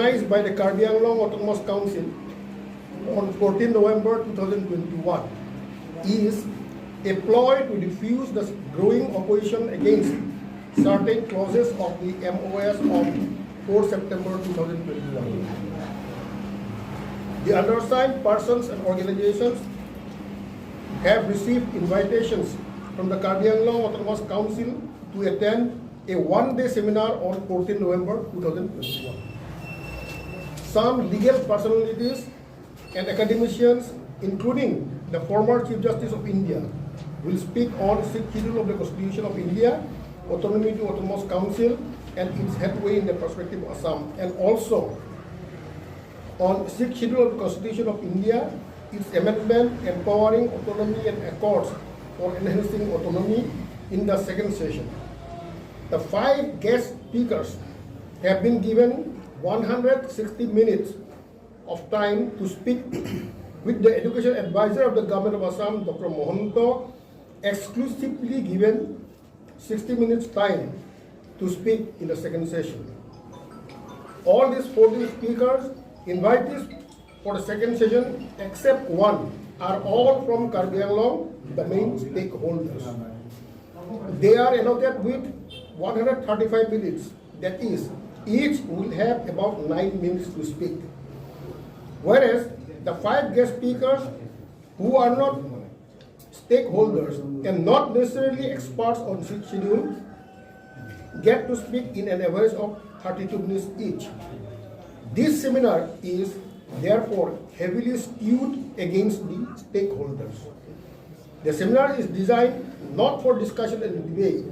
organized by the Karbi Anglong Autonomous Council on 14 November 2021 is a ploy to diffuse the growing opposition against certain clauses of the MOS of 4 September 2021. The undersigned persons and organizations have received invitations from the Karbi Anglong Autonomous Council to attend a one-day seminar on 14 November 2021. Some legal personalities and academicians, including the former Chief Justice of India, will speak on 6th Schedule of the Constitution of India, autonomy to Autonomous Council, and its headway in the perspective of Assam, and also on 6th Schedule of the Constitution of India, its amendment empowering autonomy and accords for enhancing autonomy in the second session. The 5 guest speakers have been given 160 minutes of time to speak, with the Education Advisor of the Government of Assam, Dr. Mohanto, exclusively given 60 minutes time to speak in the second session. All these 14 speakers, invitees for the second session, except one, are all from Karbi Anglong, the main stakeholders. They are allotted with 135 minutes, that is, each will have about 9 minutes to speak. Whereas the 5 guest speakers who are not stakeholders and not necessarily experts on 6th schedule get to speak in an average of 32 minutes each. This seminar is therefore heavily skewed against the stakeholders. The seminar is designed not for discussion and debate,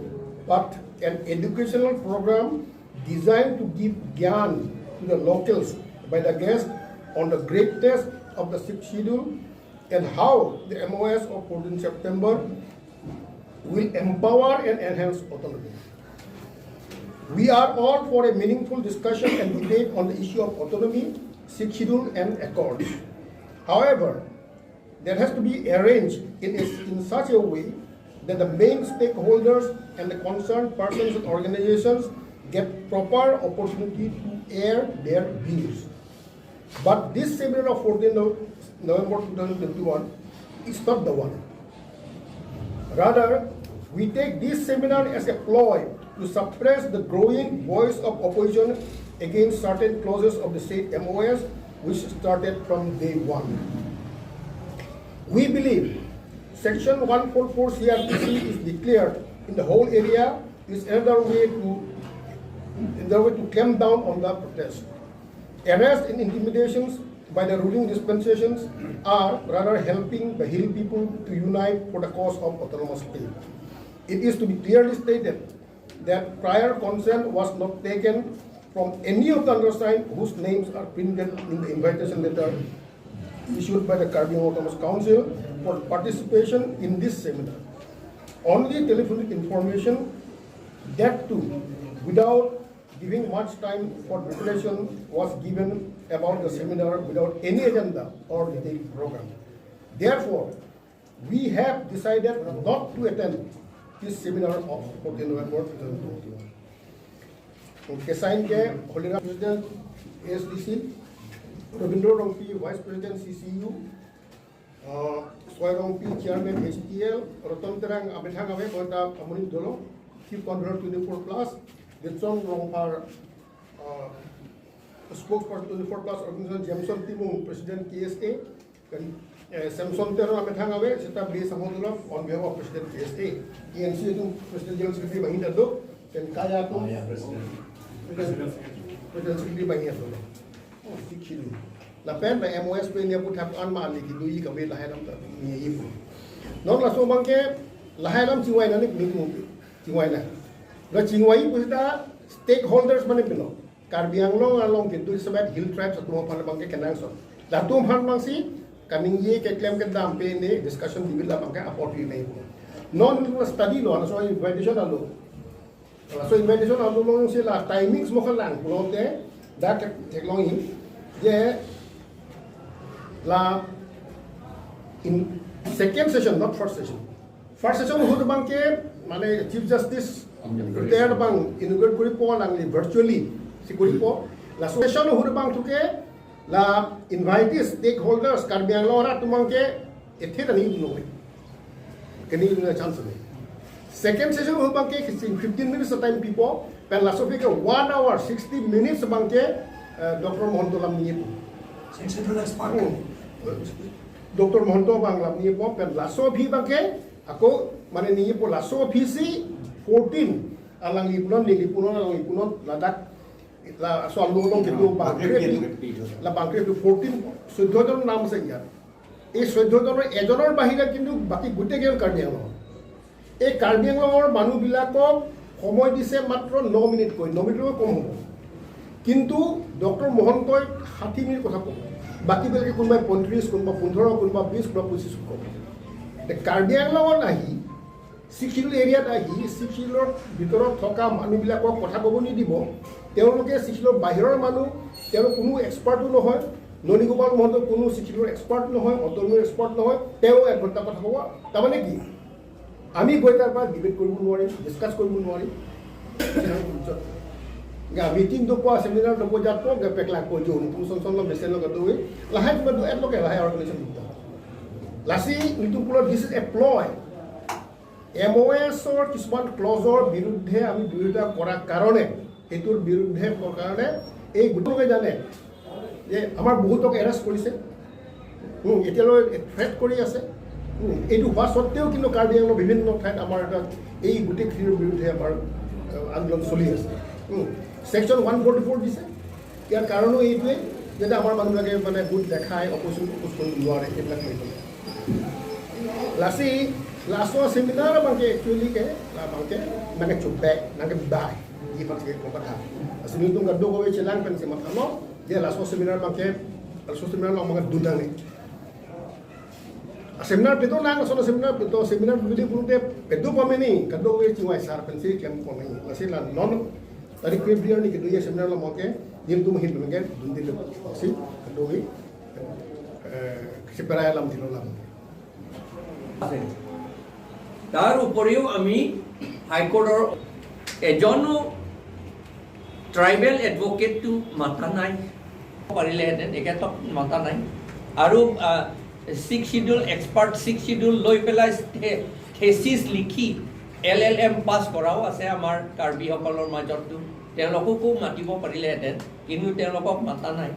but an educational program designed to give gyan to the locals by the guests on the great test of the 6th schedule and how the MOS of 14 September will empower and enhance autonomy. We are all for a meaningful discussion and debate on the issue of autonomy, 6th schedule, and accords. However, that has to be arranged in such a way that the main stakeholders and the concerned persons and organizations get proper opportunity to air their views. But this seminar of 14 November 2021 is not the one. Rather, we take this seminar as a ploy to suppress the growing voice of opposition against certain clauses of the state MOS, which started from day one. We believe Section 144 CRPC is declared in the whole area is another way to clamp down on the protest. Arrest and intimidations by the ruling dispensations are rather helping the Hill people to unite for the cause of autonomous state. It is to be clearly stated that prior consent was not taken from any of the undersigned whose names are printed in the invitation letter issued by the Karbi Autonomous Council for participation in this seminar. Only telephonic information, that too without giving much time for preparation, was given about the seminar without any agenda or detailed program. Therefore, we have decided not to attend this seminar of 14 November 2021. Kesain ke Holira President ASDC, Rabindra Rongpi Vice President CCU, Swai Rongpi Chairman HTL, Roton Terang Abethang Awe Kota Amunit Dolo, Chief Controller 24+, Ditson Rongpar Spokesperson 24+ Organization Jameson Timung President KSA, Samson Terang Abethang Awe, Seta B. Samodulov on behalf of President KSA, ENC itu President General Secretary Bangin Dado, dan Kaya itu President Secretary Bangin Dado. Oh, sikil. Lapen by MOS pe niya put have on man lagi dui kami lahai lam tak ni ibu. Non langsung bangke lahai lam ciwai nani minggu ciwai na. La ciwai pusda stakeholders mana pino. Karbi Anglong along kintu sebab hill tribes atau apa bangke kenang so. Latum han bangsi kami ye ke claim ke dam pe ne discussion di bila bangke aport ni ibu. Non study lo so invitation alo. So invitation alo long sila timings mo kalang pulo te dak teklong in ye la in second session, not first session. First session hud bangke mane Chief Justice retired bang inaugurate kuri po lang virtually si kuri po La session hurubang tuke la invite stakeholders Karbi Anglong ra tumangke ethe tani noi. Kani na chance ne. Second session hurubang ke 15 minutes of time people pen la sofi ke 1 hour 60 minutes bangke Dr. Mohanto lam ni tu. Dr. Mohanto bang lam ni po pen la sofi bangke ako mane ni po la sofi si 14 alang lipunan alang lipunan ladak la soal lolong ke tu la bangke tu 14 14 নাম আছে ইয়াত এই 14 এজনৰ বাহিৰে কিন্তু বাকি গুটে গেল কাৰ্বি আংলং এই কাৰ্বি আংলঙৰ মানুহবিলাকক সময় দিছে মাত্ৰ 9 মিনিট কৈ 9 মিনিটৰ কম হ'ব কিন্তু ডক্টৰ মহন্তই 60 মিনিট কথা ক'ব বাকি বেলেগে কোনোবাই 35 কোনোবা 15 কোনোবা 20 কোনোবা 25 ক'ব কাৰ্বি আংলঙত আহি শিক্ষিত এৰিয়াত আহি শিক্ষিতৰ ভিতৰত থকা মানুহবিলাকক কথা ক'ব নিদিব তেওঁলোকে শিক্ষিতৰ বাহিৰৰ মানুহ তেওঁলোক কোনো এক্সপাৰ্টো নহয় ননীগোপাল মহন্ত কোনো শিক্ষিতৰ এক্সপাৰ্ট নহয় অতনুৰ এক্সপাৰ্ট নহয় তেওঁ এক ঘণ্টা কথা ক'ব তাৰমানে কি আমি গৈ তাৰ পৰা ডিবেট কৰিব নোৱাৰিম ডিছকাছ কৰিব নোৱাৰিম মিটিং দোপোৱা চেমিনাৰ দোপোৱা যাত পেকলাক কৈ দিওঁ নতুন চঞ্চল মেছেন লগত হৈ লাহে কিবা একে লাহে অৰ্গেনাইজেশ্যন দুটা লাচি নিতুকুলত দিছ ইজ এ প্লয় MOSৰ কিছুমান ক্লজৰ বিৰুদ্ধে আমি বিৰোধিতা কৰাৰ কাৰণে এইটোৰ বিৰুদ্ধে কাৰণে এই গোটকে জানে যে আমাৰ বহুতক এৰেষ্ট কৰিছে এতিয়ালৈ থ্ৰেট কৰি আছে এইটো হোৱা স্বত্তেও কিন্তু কাৰ্বি আংলঙৰ বিভিন্ন ঠাইত আমাৰ এটা এই গোটেইখিনিৰ বিৰুদ্ধে আমাৰ আন্দোলন চলি আছে ছেকশ্যন 144 দিছে ইয়াৰ কাৰণো এইটোৱে যাতে আমাৰ মানুহবিলাকে মানে গোট দেখাই অপজিশ্যন কৰিব নোৱাৰে এইবিলাক lassi Laso seminar bangke actually ke la bangke nang coba nang bai di bangke ko kata asini tu ngado ko chelang pen semat kamo dia laso seminar bangke laso seminar lo mga dundang ni seminar beto nang so seminar beto seminar bili punte pedo pa meni kado ko chiwai sar pen si kem ko nai lasila non tadi previous ni kedo ye seminar lo bangke dim tu mahin bangke dundi lo si kado ni separaya lam dilo lam তাৰ উপৰিও আমি হাইকোৰ্টৰ এজনো tribal এডভোকেটটো মাতা নাই পাৰিলেহেঁতেন এখেতক মাতা নাই আৰু 6 শিডিউল এক্সপাৰ্ট 6 শিডিউল লৈ পেলাই থেচিছ লিখি LLM পাছ কৰাও আছে আমাৰ কাৰ্বিসকলৰ মাজতো তেওঁলোককো মাতিব পাৰিলেহেঁতেন কিন্তু তেওঁলোকক মাতা নাই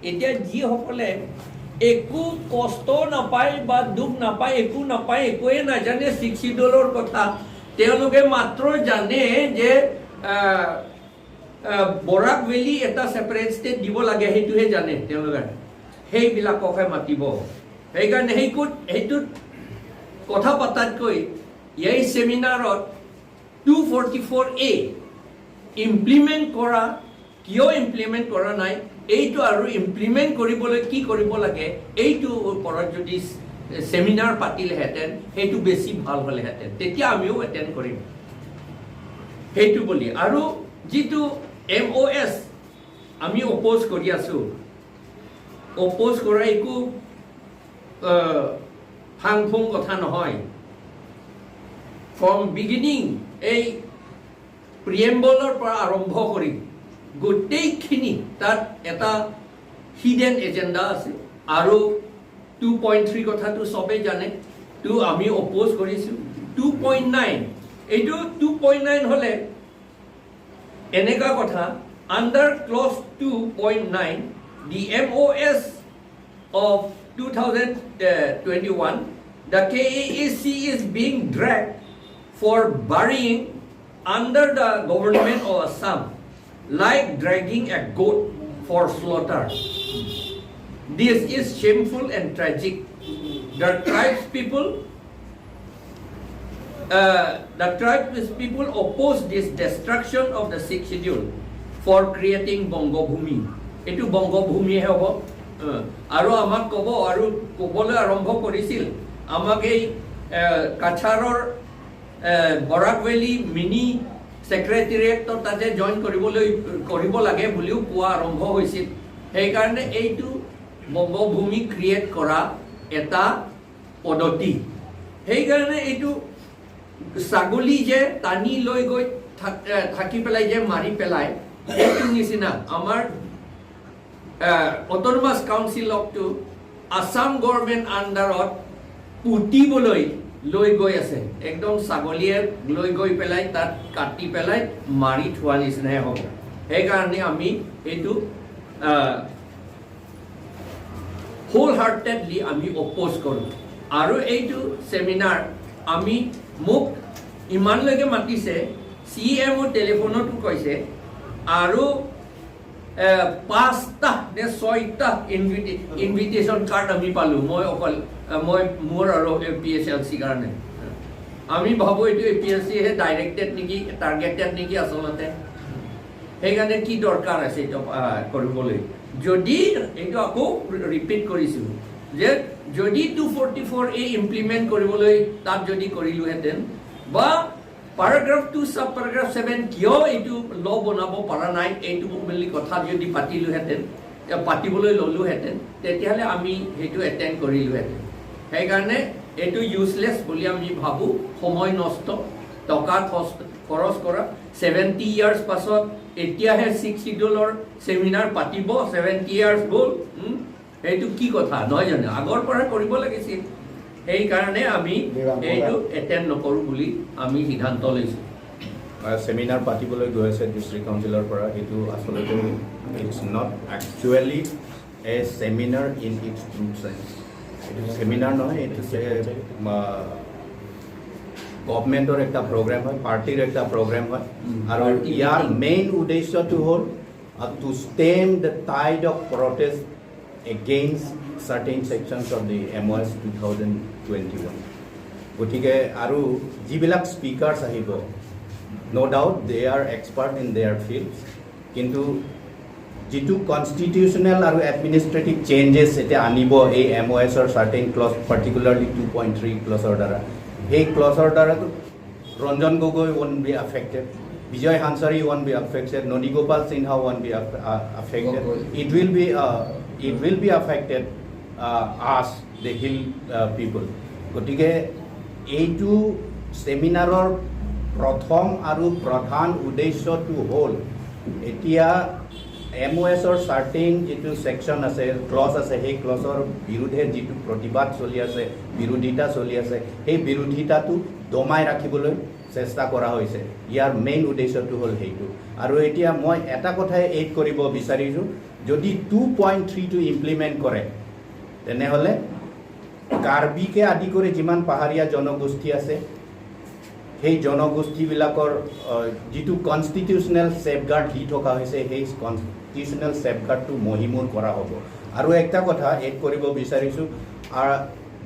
এতিয়া যিসকলে একো কষ্ট নাপায় বা দুখ নাপায় একো নাপায় একোৱে নাজানে 6 শিডিউলৰ কথা তেওঁলোকে মাত্ৰ জানে যে বৰাক ভেলী এটা ছেপাৰেট ষ্টেট দিব লাগে সেইটোহে জানে তেওঁলোকে সেইবিলাককহে মাতিব সেইকাৰণে সেইটোত কথা পাতাতকৈ এই ছেমিনাৰত 244A ইমপ্লিমেণ্ট কৰা কিয় ইমপ্লিমেণ্ট কৰা নাই এইটো আৰু ইমপ্লিমেণ্ট কৰিবলৈ কি কৰিব লাগে এইটো ওপৰত যদি সেমিনাৰ পাতিলেহেঁতেন সেইটো বেছি ভাল হ'লেহেঁতেন তেতিয়া আমিও এটেণ্ড কৰিম সেইটো বুলি আৰু যিটো MOS আমি অপ'জ কৰি আছোঁ অপ'জ কৰা একো ফাংফুং কথা নহয় ফ্ৰম বিগিনিং এই প্ৰিয়েম্বলৰ পৰা আৰম্ভ কৰি গোটেইখিনি তাত এটা হিডেন এজেণ্ডা আছে আৰু 2.3 কথাটো সবে জানে তো আমি অপ'জ কৰিছোঁ 2.9 এইটো 2.9 হ'লে এনেকা কথা under close 2.9 the MOS of 2021 the KAAC is being dragged for burying under the government of Assam like dragging a goat for slaughter. This is shameful and tragic. The tribes people oppose this destruction of the 6th schedule for creating Bongo Bhumi. Etu Bongo Bhumi he hobo. Aru amak kobo aru kobole arambho korisil. Amak ei Kacharor Borak Valley mini Secretariat তাতে join কৰিব লাগে বুলিও কোৱা আৰম্ভ হৈছিল সেইকাৰণে এইটো বঙ্গভূমি create কৰা এটা পদ্ধতি সেইকাৰণে এইটো ছাগলী যে টানি লৈ গৈ থাকি পেলাই যে মাৰি পেলাই এইটো নিচিনা আমাৰ অট'নমাছ কাউন্সিলকটো আছাম গভৰ্ণমেণ্ট আণ্ডাৰত পুতিবলৈ লৈ গৈ আছে একদম ছাগলীয়ে লৈ গৈ পেলাই তাত কাটি পেলাই মাৰি থোৱা নিচিনাহে হ'ব সেইকাৰণে আমি এইটো হোল হাৰ্টেডলি আমি অপ'জ কৰোঁ আৰু এইটো চেমিনাৰ আমি মোক ইমানলৈকে মাতিছে CMO টেলিফোনতো কৈছে আৰু 5টা নে 6টা ইনভিটেশ্যন কাৰ্ড আমি পালোঁ মই মোৰ আৰু APSLC কাৰণে আমি ভাবোঁ এইটো APSCহে ডাইৰেক্টেড নেকি টাৰ্গেটেড নেকি আচলতে সেইকাৰণে কি দৰকাৰ আছে এইটো কৰিবলৈ যদি এইটো আকৌ ৰিপিট কৰিছোঁ যে যদি 244A ইমপ্লিমেণ্ট কৰিবলৈ তাত যদি কৰিলোহেঁতেন বা paragraph 2 sub paragraph 7 কিয় এইটো ল বনাব পৰা নাই এইটো বুলি কথা যদি পাতিলোহেঁতেন পাতিবলৈ ল'লোহেঁতেন তেতিয়াহ'লে আমি সেইটো এটেণ্ড কৰিলোহেঁতেন সেইকাৰণে এইটো ইউজলেছ বুলি আমি ভাবোঁ সময় নষ্ট টকা খৰচ কৰা 70 ইয়াৰ্ছ পাছত এতিয়াহে 6 শিডিউলৰ চেমিনাৰ পাতিব 70 ইয়াৰ্ছ গ'ল এইটো কি কথা নহয় জানো আগৰ পৰা কৰিব লাগিছিল সেইকাৰণে আমি এইটো এটেণ্ড নকৰোঁ বুলি আমি সিদ্ধান্ত লৈছোঁ সেমিনাৰ পাতিবলৈ গৈ আছে ডিষ্ট্ৰিক্ট কাউন্সিলৰ পৰা এইটো আচলতে it's not actually a seminar in it's true sense এইটো সেমিনাৰ নহয় এইটো গভৰ্ণমেণ্টৰ এটা প্ৰগ্ৰেম হয় পাৰ্টিৰ এটা প্ৰগ্ৰেম হয় আৰু ইয়াৰ মেইন উদ্দেশ্যটো হ'ল to stem the tide of protest against certain sections of the MOS 2021 গতিকে আৰু যিবিলাক স্পিকাৰ্ছ আহিব no doubt they are expert in their fields কিন্তু যিটো কনষ্টিটিউচনেল আৰু এডমিনিষ্ট্ৰেটিভ চেঞ্জেছ এতিয়া আনিব এই MOSৰ certain clause particularly 2.3 ক্লজৰ দ্বাৰা সেই ক্লজৰ দ্বাৰাতো Ranjan Gogoi won't be affected Vijay Hansari won't be affected Noni Gopal Sinha won't be affected it will be affected us the hill people গতিকে এইটো সেমিনাৰৰ প্ৰথম আৰু প্ৰধান উদ্দেশ্যটো হ'ল এতিয়া MOSৰ চাৰ্টেইন যিটো ছেকশ্যন আছে ক্লজ আছে সেই ক্লজৰ বিৰুদ্ধে যিটো প্ৰতিবাদ চলি আছে বিৰোধিতা চলি আছে সেই বিৰোধিতাটো দমাই ৰাখিবলৈ চেষ্টা কৰা হৈছে ইয়াৰ মেইন উদ্দেশ্যটো হ'ল সেইটো আৰু এতিয়া মই এটা কথাই এড কৰিব বিচাৰিছোঁ যদি 2.3টো ইমপ্লিমেণ্ট কৰে তেনেহ'লে কাৰ্বিকে আদি কৰি যিমান পাহাৰীয়া জনগোষ্ঠী আছে সেই জনগোষ্ঠীবিলাকৰ যিটো কনষ্টিটিউচনেল ছেফগাৰ্ড দি থকা হৈছে সেই কনষ্টিটিউচনেল ছেফগাৰ্ডটো মহিমূৰ কৰা হ'ব আৰু একটা কথা এড কৰিব বিচাৰিছোঁ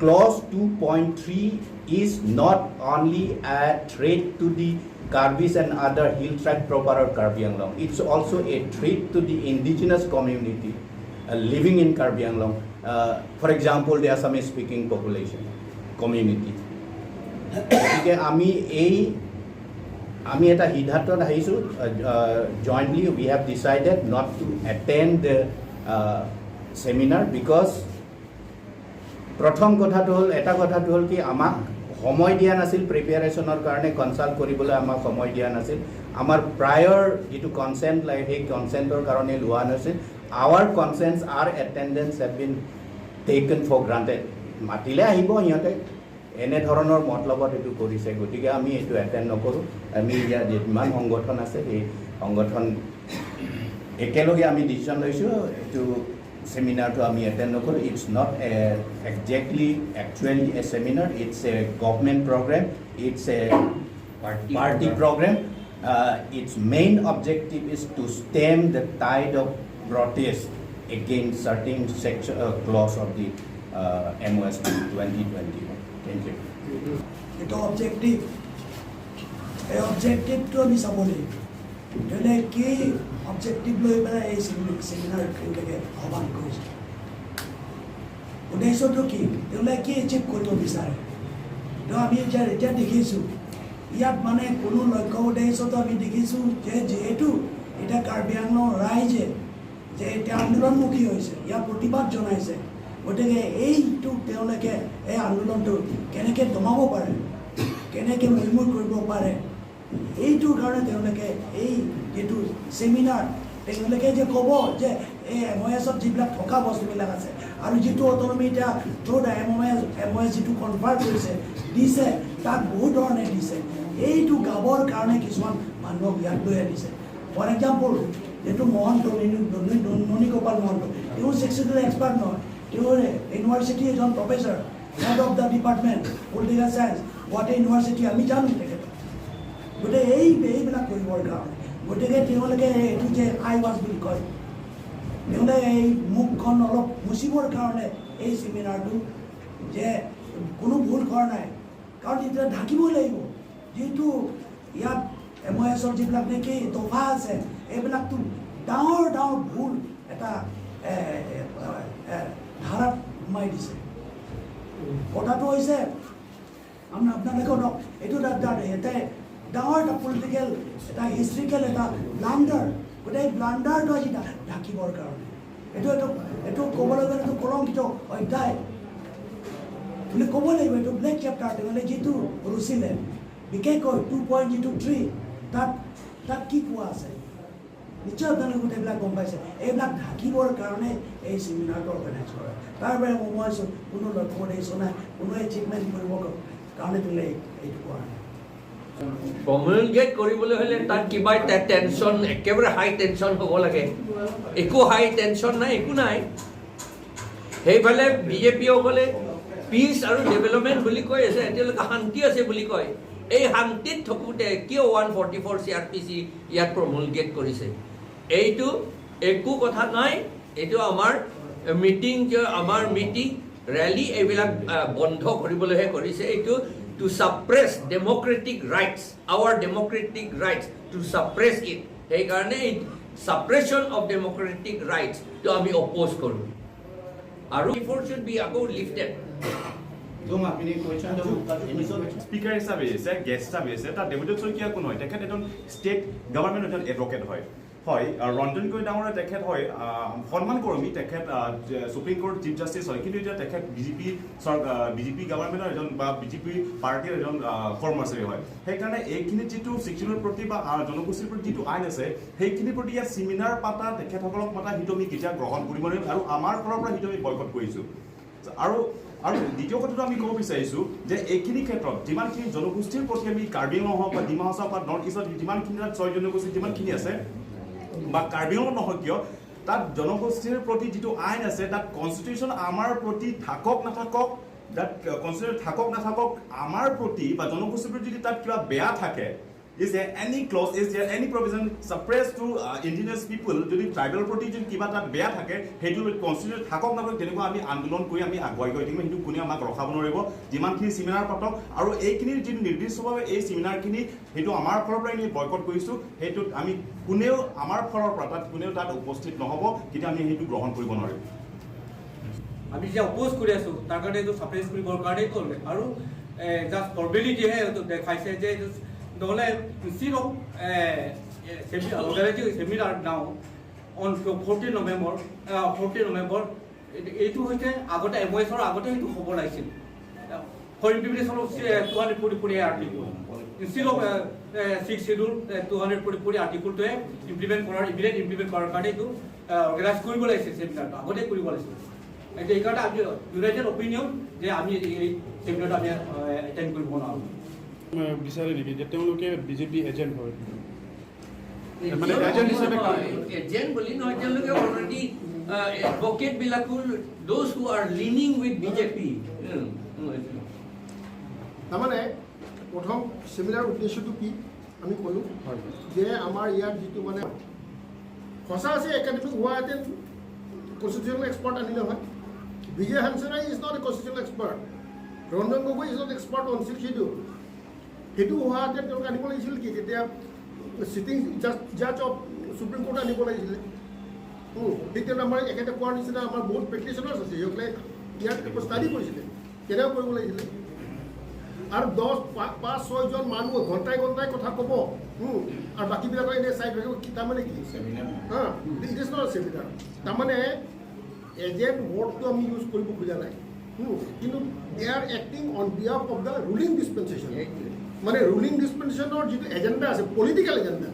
close 2.3 is not only a threat to the Karbis and other hill tribe proper of Karbi Anglong. It's also a threat to the indigenous community living in Karbi Anglong. For example, the Assamese speaking population community. গতিকে আমি এটা সিদ্ধান্তত আহিছোঁ jointly we have decided not to attend the seminar because প্ৰথম কথাটো হ'ল এটা কথাটো হ'ল কি আমাক সময় দিয়া নাছিল প্ৰিপেয়াৰেশ্যনৰ কাৰণে কনচাল্ট কৰিবলৈ আমাক সময় দিয়া নাছিল আমাৰ প্ৰায়ৰ যিটো কনচেণ্ট লাগে সেই কনচেণ্টৰ কাৰণে লোৱা নাছিল our consents are attendance have been taken for granted মাতিলে আহিব সিহঁতে এনেধৰণৰ মতলবত এইটো কৰিছে গতিকে আমি এইটো এটেণ্ড নকৰোঁ আমি ইয়াত যিমান সংগঠন আছে সেই সংগঠন একেলগে আমি ডিচিশ্যন লৈছোঁ এইটো সেমিনাৰটো আমি এটেণ্ড নকৰোঁ it's not actually a seminar it's a government program it's a party program its main objective is to stem the tide of protest against certain section clause of the MOS 2021 thank you এটা objective এই অবজেক্টিভটো আমি চাব লাগিব যেনে কি objective লৈ পেলাই এই সেমিনাৰ তেওঁলোকে আহ্বান কৰিছে উদ্দেশ্যটো কি তেওঁলোকে কি এচিভ কৰিব বিচাৰে তো আমি এতিয়া দেখিছোঁ ইয়াত মানে কোনো লক্ষ্য উদ্দেশ্যটো আমি দেখিছোঁ যে যিহেতু এতিয়া কাৰ্বি আংলং ৰাইজে যে এতিয়া আন্দোলনমুখী হৈছে ইয়াৰ প্ৰতিবাদ জনাইছে গতিকে এইটো তেওঁলোকে এই আন্দোলনটো কেনেকৈ দমাব পাৰে কেনেকৈ মহিমূৰ কৰিব পাৰে এইটোৰ কাৰণে তেওঁলোকে এই যিটো সেমিনাৰ তেওঁলোকে যে ক'ব যে এই MOS-ত যিবিলাক থকা বস্তুবিলাক আছে আৰু যিটো অটনমি এতিয়া য'ত MOS যিটো কনফাৰ্ট কৰিছে দিছে তাক বহুত ধৰণে দিছে এইটো গাবৰ কাৰণে কিছুমান মানুহক ইয়াত লৈ আনিছে ফৰ এক্সাম্পল এইটো মহন্ত ননী গোপাল মহন্ত তেওঁ ছেক্ৰেটাৰী এক্সপাৰ্ট নহয় তেওঁ ইউনিভাৰ্চিটি এজন professor head of the department political science Guwahati university আমি জানো তেখেতক গতিকে এইবিলাক কৰিবৰ কাৰণে গতিকে তেওঁলোকে এইটো যে আই ৱাজ বুলি কয় তেওঁলোকে এই মুখখন অলপ মুচিবৰ কাৰণে এই ছেমিনাৰটো যে কোনো ভুল কৰা নাই কাৰণ এতিয়া ঢাকিবই লাগিব যিহেতু ইয়াত MOS-ৰ যিবিলাক নেকি দফা আছে এইবিলাকতো ডাঙৰ ডাঙৰ ভুল এটা ধাৰাত সোমাই দিছে কথাটো হৈছে আপোনালোকে শুনক এইটো এটা ডাঙৰ এটা পলিটিকেল এটা হিষ্ট্ৰিকেল এটা ব্লাণ্ডাৰ গোটেই ব্লাণ্ডাৰটো আজি ঢাকিবৰ কাৰণে এইটো ক'বলৈ গ'লে এইটো কলংকিত অধ্যায় বুলি ক'ব লাগিব এইটো ব্লেক চেপ্টাৰ তেওঁলোকে যিটো ৰুচিলে বিশেষকৈ 2.03 তাত কি কোৱা আছে নিশ্চয় আপোনালোকে গোটেইবিলাক গম পাইছে এইবিলাক ঢাকিবৰ কাৰণে এই ছেমিনাৰটো অৰ্গেনাইজ কৰে তাৰ বাহিৰে মই কোনো লক্ষ্য উদ্দেশ্য নাই কোনো এচিভমেণ্ট কৰিবৰ কাৰণে তোলে এইটো কৰা নাই প্ৰমুলগেট কৰিবলৈ হ'লে তাত কিবা এটা টেনশ্যন একেবাৰে হাই টেনশ্যন হ'ব লাগে একো হাই টেনশ্যন নাই একো নাই সেইফালে বিজেপিসকলে পিচ আৰু ডেভেলপমেণ্ট বুলি কৈ আছে এতিয়ালৈকে শান্তি আছে বুলি কয় এই শান্তিত থাকোঁতে কিয় 144 CRPC ইয়াত প্ৰমুলগেট কৰিছে এইটো একো কথা নাই এইটো আমাৰ মিটিং ৰেলী এইবিলাক বন্ধ কৰিবলৈহে কৰিছে এইটো to suppress democratic rights, our democratic rights, to suppress it. সেইকাৰণে suppression of democratic rights to আমি oppose কৰোঁ আৰু before should be আকৌ lifted. স্পিকাৰ হিচাপে আছে গেষ্ট হিচাপে আছে তাৰ ডেভিড শইকীয়া কোন হয় তেখেত এজন ষ্টেট গভৰ্ণমেণ্ট এজন এডভকেট হয় ৰঞ্জন গগৈ ডাঙৰে তেখেত হয় সন্মান কৰ্মী তেখেত সুপ্ৰিম কোৰ্ট চিফ জাষ্টিছ হয় কিন্তু এতিয়া তেখেত বিজেপি গভৰ্ণমেণ্টৰ এজন বা বিজেপি পাৰ্টীৰ এজন কৰ্মচাৰী হয় সেইকাৰণে এইখিনি যিটো শিক্ষণৰ প্ৰতি বা জনগোষ্ঠীৰ প্ৰতি যিটো আইন আছে সেইখিনিৰ প্ৰতি ইয়াত ছেমিনাৰ পাতা তেখেতসকলক মাতা সেইটো আমি কেতিয়া গ্ৰহণ কৰিব নোৱাৰিম আৰু আমাৰ ফালৰ পৰা সেইটো আমি বয়কট কৰিছোঁ আৰু দ্বিতীয় কথাটো আমি ক'ব বিচাৰিছোঁ যে এইখিনি ক্ষেত্ৰত যিমানখিনি জনগোষ্ঠীৰ প্ৰতি আমি কাৰ্বি আংলং হওক বা ডিমা হাছাও বা নৰ্থ ইষ্টত যিমানখিনি তাত 6 জনগোষ্ঠী যিমানখিনি আছে বা কাৰ্বি আংলং নহয় কিয় তাত জনগোষ্ঠীৰ প্ৰতি যিটো আইন আছে তাত কনষ্টিটিউশ্যন আমাৰ প্ৰতি থাকক নাথাকক তাত কনষ্টিটিউশ্যন থাকক নাথাকক আমাৰ প্ৰতি বা জনগোষ্ঠীৰ প্ৰতি যদি তাত কিবা বেয়া থাকে is there any clause, is there any provision suppressed to indigenous people যদি ট্ৰাইবেল প্ৰতি যদি কিবা তাত বেয়া থাকে সেইটো কনষ্টিটিউশ্যন থাকক নাথাকক তেনেকুৱা আমি আন্দোলন কৰি আমি আগুৱাই গৈ থাকিম সেইটো কোনে আমাক ৰখাব নোৱাৰিব যিমানখিনি ছেমিনাৰ পাতক আৰু এইখিনিৰ যিটো নিৰ্দিষ্টভাৱে এই ছেমিনাৰখিনি সেইটো আমাৰ ফালৰ পৰা আমি বয়কট কৰিছোঁ সেইটোত আমি কোনেও আমাৰ ফালৰ পৰা তাত কোনেও তাত উপস্থিত নহ'ব কিন্তু আমি সেইটো গ্ৰহণ কৰিব নোৱাৰিম আমি যে অপোজ কৰি আছোঁ তাৰ কাৰণে এইটো ছাপ্ৰেছ কৰিবৰ কাৰণেই কৰিলে আৰু জাষ্ট ফৰ্মেলিটিহে দেখাইছে যে নহ'লে instead of organizing a seminar now on 14 November এইটো হৈছে আগতে MOS-ৰ আগতে এইটো হ'ব লাগিছিল for implementation of 244 article instead of 6 schedule 244 article-টোৱে implement কৰাৰ কাৰণে এইটো অৰ্গেনাইজ কৰিব লাগিছিল ছেমিনাৰটো আগতে কৰিব লাগিছিল এইটো এইকাৰণে আমি ইউনাইটেড অপিনিয়ন যে আমি এই ছেমিনাৰটো আমি এটেণ্ড কৰিব নোৱাৰোঁ বিচাৰে নেকি যে তেওঁলোকে বিজেপি এজেণ্ট হয় মানে এজেণ্ট হিচাপে এজেণ্ট বুলি নহয় তেওঁলোকে অলৰেডি এডভকেট বিলাকো those who R lining with BJP তাৰমানে প্ৰথম ছেমিনাৰ উদ্দেশ্যটো কি আমি ক'লোঁ যে আমাৰ ইয়াত যিটো মানে সঁচা আছে একাডেমিক হোৱাহেঁতেন কনষ্টিটিউশ্যনেল এক্সপাৰ্ট আনিলে হয় Bijoy Hansaria is not a constitutional expert Ranjan Gogoi is not expert on schedule সেইটো হোৱাহেঁতেন তেওঁলোকে আনিব লাগিছিল কি তেতিয়া চিটিং জাজ অফ সুপ্ৰিম কোৰ্ট আনিব লাগিছিলে তেতিয়া আমাৰ একেটা কোৱাৰ নিচিনা আমাৰ বহুত প্ৰেক্টিচনাৰ্ছ আছে সিহঁতে ইয়াত ষ্টাডি কৰিছিলে কেনেকৈ কৰিব লাগিছিলে আৰু 5-6 জন মানুহ ঘণ্টাই কথা ক'ব আৰু বাকীবিলাকৰ এনেই চাই ৰাখিব কি তাৰমানে কি ইট ইজ নট ছেমিনাৰ তাৰমানে এজেণ্ট ৱৰ্ডটো আমি ইউজ কৰিব খোজা নাই কিন্তু they are acting on behalf of the ruling dispensation মানে ৰুলিং ডিছপেনচেশ্যনৰ যিটো এজেণ্ডা আছে পলিটিকেল এজেণ্ডা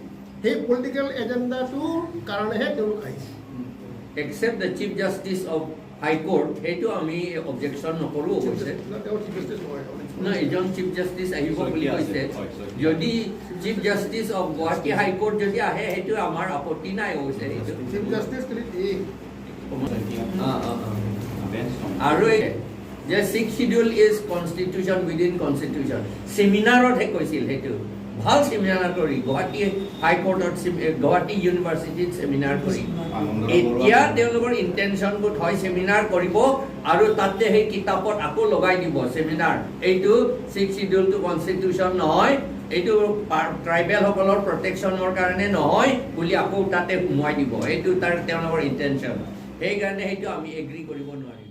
সেই পলিটিকেল এজেণ্ডাটোৰ কাৰণেহে তেওঁলোক আহিছে। except the Chief Justice of High Court, সেইটো আমি objection নকৰোঁ কৈছে। তেওঁ চিফ জাষ্টিছ নহয়। না, এজন চিফ জাষ্টিচ আহিব বুলি কৈছে। যদি chief justice of Guwahati high court যদি আহে সেইটো আমাৰ আপত্তি নাই কৈছে। চিফ জাষ্টিছ আৰু যে 6th schedule is constitution within constitution, চেমিনাৰতহে কৈছিল সেইটো। ভাল চেমিনাৰ কৰি গুৱাহাটী হাইকোৰ্টত গুৱাহাটী ইউনিভাৰ্চিটিত চেমিনাৰ কৰি এতিয়া তেওঁলোকৰ ইণ্টেনশ্যন গোট হয় চেমিনাৰ কৰিব আৰু তাতে সেই কিতাপত আকৌ লগাই দিব চেমিনাৰ। এইটো 6th schedule টো কনষ্টিটিউশ্যন নহয়, এইটো ট্ৰাইবেলসকলৰ প্ৰটেকশ্যনৰ কাৰণে নহয় বুলি আকৌ তাতে সোমোৱাই দিব। এইটো তেওঁলোকৰ ইণ্টেনশ্যন। সেইকাৰণে সেইটো আমি এগ্ৰী কৰিব নোৱাৰিম।